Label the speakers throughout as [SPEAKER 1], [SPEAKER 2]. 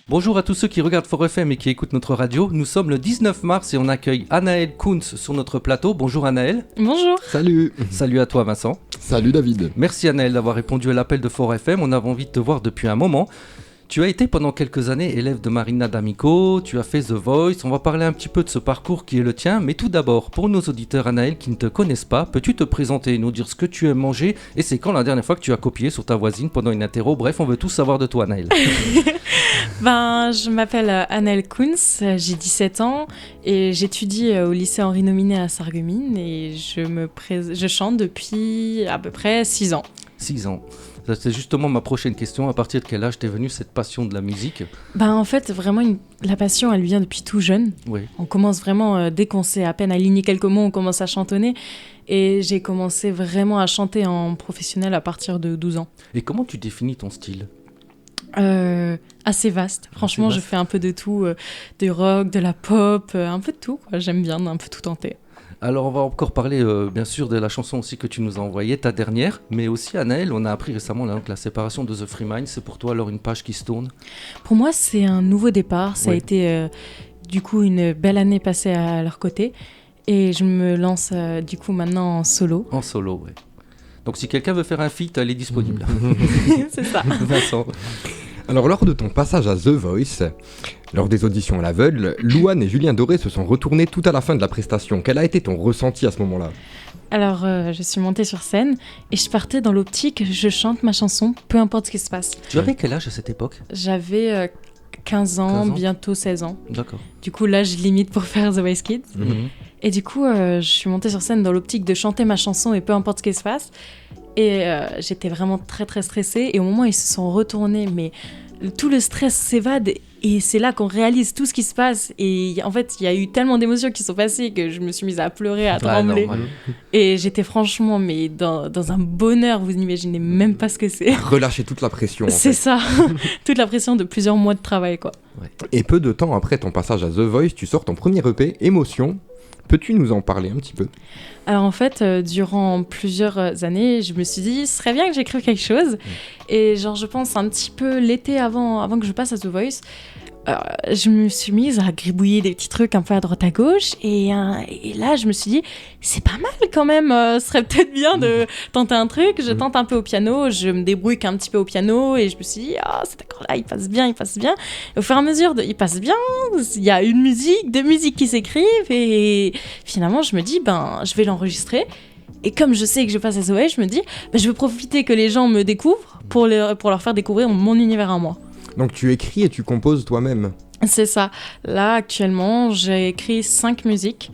[SPEAKER 1] Bonjour à tous ceux qui regardent Fort FM et qui écoutent notre radio. Nous sommes le 19 mars et on accueille Anaël Kunz sur notre plateau. Bonjour Anaël.
[SPEAKER 2] Bonjour.
[SPEAKER 3] Salut.
[SPEAKER 1] Salut à toi Vincent.
[SPEAKER 3] Salut David.
[SPEAKER 1] Merci Anaël d'avoir répondu à l'appel de Fort FM. On avait envie de te voir depuis un moment. Tu as été pendant quelques années élève de Marina D'Amico, tu as fait The Voice, on va parler un petit peu de ce parcours qui est le tien, mais tout d'abord, pour nos auditeurs Anaël qui ne te connaissent pas, peux-tu te présenter et nous dire ce que tu aimes manger et c'est quand la dernière fois que tu as copié sur ta voisine pendant une interro? Bref, on veut tout savoir de toi Anaël.
[SPEAKER 2] Je m'appelle Anaël Kunz, j'ai 17 ans et j'étudie au lycée Henri Nominet à Sarreguemines et je chante depuis à peu près 6 ans.
[SPEAKER 1] 6 ans. C'est justement ma prochaine question. À partir de quel âge t'es venue cette passion de la musique ?
[SPEAKER 2] En fait, vraiment, la passion, elle vient depuis tout jeune.
[SPEAKER 1] Oui.
[SPEAKER 2] On commence vraiment, dès qu'on sait à peine aligner quelques mots, on commence à chantonner. Et j'ai commencé vraiment à chanter en professionnel à partir de 12 ans.
[SPEAKER 1] Et comment tu définis ton style ?
[SPEAKER 2] Assez vaste. Franchement, je fais un peu de tout, du rock, de la pop, un peu de tout, quoi. J'aime bien un peu tout tenter.
[SPEAKER 1] Alors on va encore parler bien sûr de la chanson aussi que tu nous as envoyée, ta dernière, mais aussi Anaël, on a appris récemment la séparation de The Free Mind. C'est pour toi alors une page qui se tourne ?
[SPEAKER 2] Pour moi c'est un nouveau départ, ça a
[SPEAKER 1] Oui.
[SPEAKER 2] été du coup une belle année passée à leur côté et je me lance du coup maintenant en solo.
[SPEAKER 1] En solo, oui. Donc si quelqu'un veut faire un feat, elle est disponible.
[SPEAKER 2] C'est ça.
[SPEAKER 1] Vincent.
[SPEAKER 3] Alors lors de ton passage à The Voice, lors des auditions à l'aveugle, Louane et Julien Doré se sont retournés tout à la fin de la prestation. Quel a été ton ressenti à ce moment-là ?
[SPEAKER 2] Alors je suis montée sur scène et je partais dans l'optique, je chante ma chanson, peu importe ce qui se passe.
[SPEAKER 1] Tu avais quel âge à cette époque ?
[SPEAKER 2] J'avais 15 ans,
[SPEAKER 1] 15 ans.
[SPEAKER 2] bientôt 16 ans.
[SPEAKER 1] D'accord.
[SPEAKER 2] Du coup là je limite pour faire The Voice Kids.
[SPEAKER 1] Mhm.
[SPEAKER 2] Et du coup, je suis montée sur scène dans l'optique de chanter ma chanson et peu importe ce qui se passe. Et j'étais vraiment très très stressée. Et au moment où ils se sont retournés, mais tout le stress s'évade. Et c'est là qu'on réalise tout ce qui se passe. Et en fait, il y a eu tellement d'émotions qui sont passées que je me suis mise à pleurer, à trembler.
[SPEAKER 1] normal.
[SPEAKER 2] Et j'étais franchement mais dans un bonheur, vous n'imaginez même pas ce que c'est.
[SPEAKER 3] Relâcher toute la pression. en
[SPEAKER 2] C'est
[SPEAKER 3] fait.
[SPEAKER 2] ça, toute la pression de plusieurs mois de travail, quoi.
[SPEAKER 3] Et peu de temps après ton passage à The Voice, tu sors ton premier EP, Émotion. Peux-tu nous en parler un petit peu ?
[SPEAKER 2] Alors en fait, durant plusieurs années, je me suis dit, ce serait bien que j'écrive quelque chose. Et je pense un petit peu l'été avant que je passe à The Voice, je me suis mise à gribouiller des petits trucs un peu à droite à gauche. Et là, je me suis dit, c'est pas mal quand même, ce serait peut-être bien de tenter un truc. Je tente un peu au piano, je me débrouille un petit peu au piano. Et je me suis dit, cet accord-là, il passe bien. Et au fur et à mesure, il passe bien. Il y a une musique, deux musiques qui s'écrivent. Et finalement, je me dis, je vais l'enregistrer. Et comme je sais que je passe à The Voice, je me dis, je veux profiter que les gens me découvrent pour leur faire découvrir mon univers à moi.
[SPEAKER 3] Donc tu écris et tu composes toi-même.
[SPEAKER 2] C'est ça. Là, actuellement, j'ai écrit 5 musiques,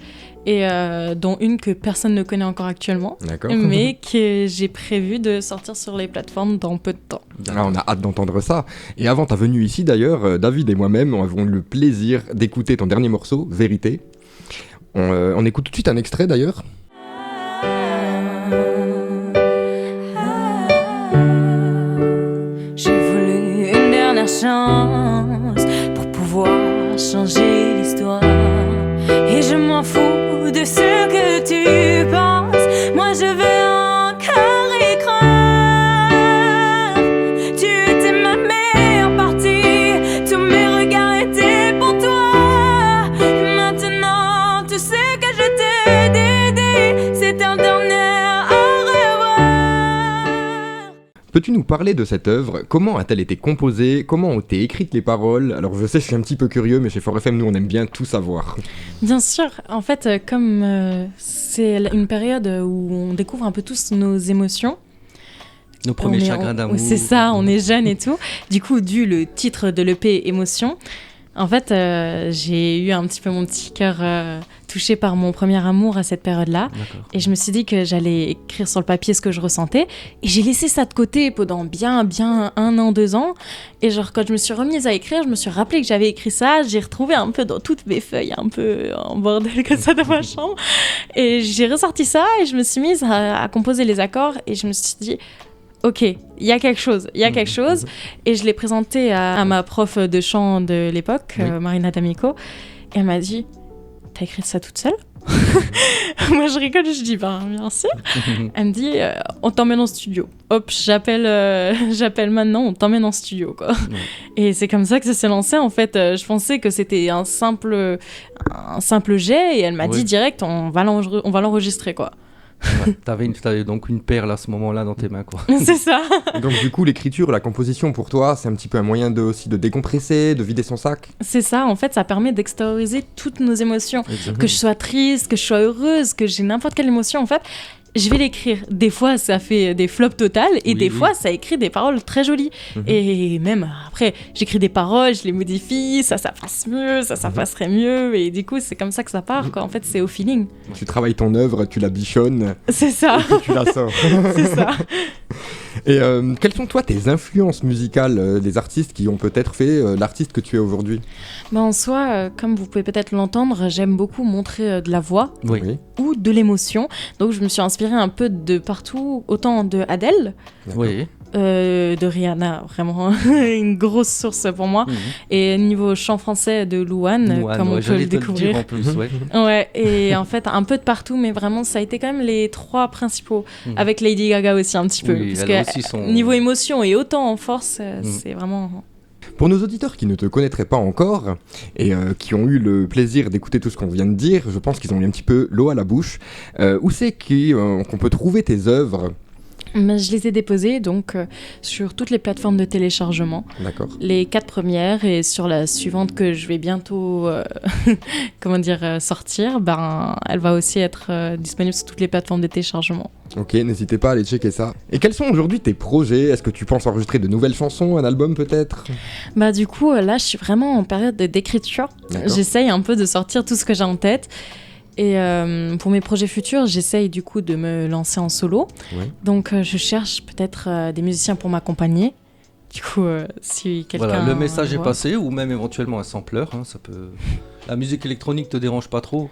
[SPEAKER 2] et dont une que personne ne connaît encore actuellement,
[SPEAKER 3] D'accord.
[SPEAKER 2] mais que j'ai prévu de sortir sur les plateformes dans peu de temps.
[SPEAKER 3] Ah, on a hâte d'entendre ça. Et avant ta venue ici d'ailleurs, David et moi-même avons eu le plaisir d'écouter ton dernier morceau, Vérité. On écoute tout de suite un extrait d'ailleurs.
[SPEAKER 4] J'ai voulu une dernière chance pour pouvoir changer l'histoire. Et je m'en fous de ce que tu penses. Moi je veux encore y croire. Tu étais ma meilleure partie. Tous mes regards étaient pour toi. Et maintenant tout ce que je t'ai dit, c'est un dernier au revoir.
[SPEAKER 3] Peux-tu nous parler de cette œuvre ? Comment a-t-elle été composée ? Comment ont été écrites les paroles ? Alors je sais, je suis un petit peu curieux, mais chez Fort FM, nous on aime bien tout savoir.
[SPEAKER 2] Bien sûr, en fait, comme c'est une période où on découvre un peu tous nos émotions.
[SPEAKER 1] Nos premiers chagrins d'amour.
[SPEAKER 2] C'est ça, on est jeunes et tout. Du coup, dû le titre de l'EP Émotion, en fait, j'ai eu un petit peu mon petit cœur touché par mon premier amour à cette période-là.
[SPEAKER 1] D'accord.
[SPEAKER 2] Et je me suis dit que j'allais écrire sur le papier ce que je ressentais. Et j'ai laissé ça de côté pendant bien 1 an, 2 ans. Et quand je me suis remise à écrire, je me suis rappelé que j'avais écrit ça. J'ai retrouvé un peu dans toutes mes feuilles, un peu en bordel comme ça dans ma chambre. Et j'ai ressorti ça et je me suis mise à composer les accords. Et je me suis dit, ok, il y a quelque chose. Et je l'ai présenté à ma prof de chant de l'époque,
[SPEAKER 1] Oui.
[SPEAKER 2] Marina D'Amico. Et elle m'a dit, t'as écrit ça toute seule ? Moi, je rigole, je dis, ben, bien sûr. Elle me dit, on t'emmène en studio. Hop, j'appelle maintenant, on t'emmène en studio, quoi. Et c'est comme ça que ça s'est lancé, en fait. Je pensais que c'était un simple jet, et elle m'a dit direct, on va l'enregistrer, quoi.
[SPEAKER 1] Ouais, t'avais donc une perle à ce moment-là dans tes mains, quoi.
[SPEAKER 2] C'est ça.
[SPEAKER 3] Donc du coup, l'écriture, la composition pour toi, c'est un petit peu un moyen aussi de décompresser, de vider son sac.
[SPEAKER 2] C'est ça, en fait, ça permet d'extérioriser toutes nos émotions.
[SPEAKER 1] Exactement.
[SPEAKER 2] Que je sois triste, que je sois heureuse, que j'ai n'importe quelle émotion, en fait, je vais l'écrire. Des fois, ça fait des flops totales, et des fois, ça écrit des paroles très jolies. Et même après, j'écris des paroles, je les modifie, ça passe mieux, ça passerait mieux, et du coup, c'est comme ça que ça part, quoi. En fait, c'est au feeling.
[SPEAKER 3] Tu travailles ton œuvre, tu la bichonnes,
[SPEAKER 2] C'est ça.
[SPEAKER 3] et puis tu la sors.
[SPEAKER 2] C'est ça.
[SPEAKER 3] Et quelles sont toi tes influences musicales des artistes qui ont peut-être fait l'artiste que tu es aujourd'hui?
[SPEAKER 2] En soi, comme vous pouvez peut-être l'entendre, j'aime beaucoup montrer de la voix
[SPEAKER 1] Oui.
[SPEAKER 2] ou de l'émotion. Donc je me suis inspirée un peu de partout, autant de Adele,
[SPEAKER 1] Oui.
[SPEAKER 2] de Rihanna, vraiment une grosse source pour moi. Et niveau chant français de Louane, comme on peut le découvrir.
[SPEAKER 1] En plus, ouais.
[SPEAKER 2] Ouais, et en fait un peu de partout, mais vraiment ça a été quand même les trois principaux, avec Lady Gaga aussi un petit peu.
[SPEAKER 1] Oui,
[SPEAKER 2] parce
[SPEAKER 1] elle a
[SPEAKER 2] que
[SPEAKER 1] aussi son-
[SPEAKER 2] niveau émotion et autant en force, c'est vraiment...
[SPEAKER 3] Pour nos auditeurs qui ne te connaîtraient pas encore et qui ont eu le plaisir d'écouter tout ce qu'on vient de dire, je pense qu'ils ont eu un petit peu l'eau à la bouche. Où c'est qu'on peut trouver tes œuvres?
[SPEAKER 2] Mais je les ai déposées donc sur toutes les plateformes de téléchargement.
[SPEAKER 3] D'accord.
[SPEAKER 2] Les 4 premières, et sur la suivante que je vais bientôt sortir, elle va aussi être disponible sur toutes les plateformes de téléchargement.
[SPEAKER 3] Ok, n'hésitez pas à aller checker ça. Et quels sont aujourd'hui tes projets? Est-ce que tu penses enregistrer de nouvelles chansons, un album peut-être?
[SPEAKER 2] Du coup, là, je suis vraiment en période d'écriture.
[SPEAKER 3] D'accord.
[SPEAKER 2] J'essaye un peu de sortir tout ce que j'ai en tête. Et pour mes projets futurs, j'essaye du coup de me lancer en solo.
[SPEAKER 3] Ouais.
[SPEAKER 2] Donc, je cherche peut-être des musiciens pour m'accompagner. Du coup, si quelqu'un...
[SPEAKER 1] Voilà, le message est
[SPEAKER 2] voit.
[SPEAKER 1] passé, ou même éventuellement un sampler, hein, ça peut... La musique électronique te dérange pas trop?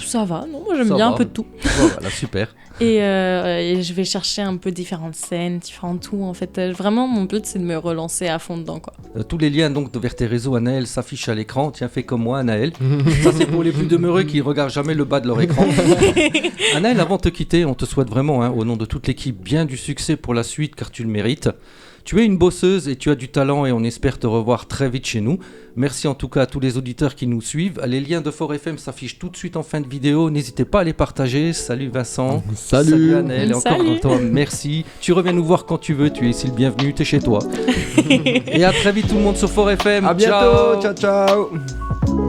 [SPEAKER 2] Ça va, non, moi j'aime
[SPEAKER 1] Ça
[SPEAKER 2] bien
[SPEAKER 1] va.
[SPEAKER 2] un peu de tout.
[SPEAKER 1] Voilà, super.
[SPEAKER 2] Et je vais chercher un peu différentes scènes, différents tout. En fait, vraiment, mon but, c'est de me relancer à fond dedans, quoi.
[SPEAKER 1] Tous les liens donc vers tes réseaux, Anaël, s'affichent à l'écran. Tiens, fais comme moi, Anaël. Ça, c'est pour les plus demeureux qui regardent jamais le bas de leur écran. Anaël, avant de te quitter, on te souhaite vraiment, au nom de toute l'équipe, bien du succès pour la suite, car tu le mérites. Tu es une bosseuse et tu as du talent, et on espère te revoir très vite chez nous. Merci en tout cas à tous les auditeurs qui nous suivent. Les liens de Fort FM s'affichent tout de suite en fin de vidéo. N'hésitez pas à les partager. Salut Vincent.
[SPEAKER 3] Salut.
[SPEAKER 1] Anaël. Et encore
[SPEAKER 2] Salut.
[SPEAKER 1] toi, merci. Tu reviens nous voir quand tu veux. Tu es ici le bienvenu. T'es chez toi. Et à très vite tout le monde sur Fort FM.
[SPEAKER 3] À bientôt. Ciao, ciao.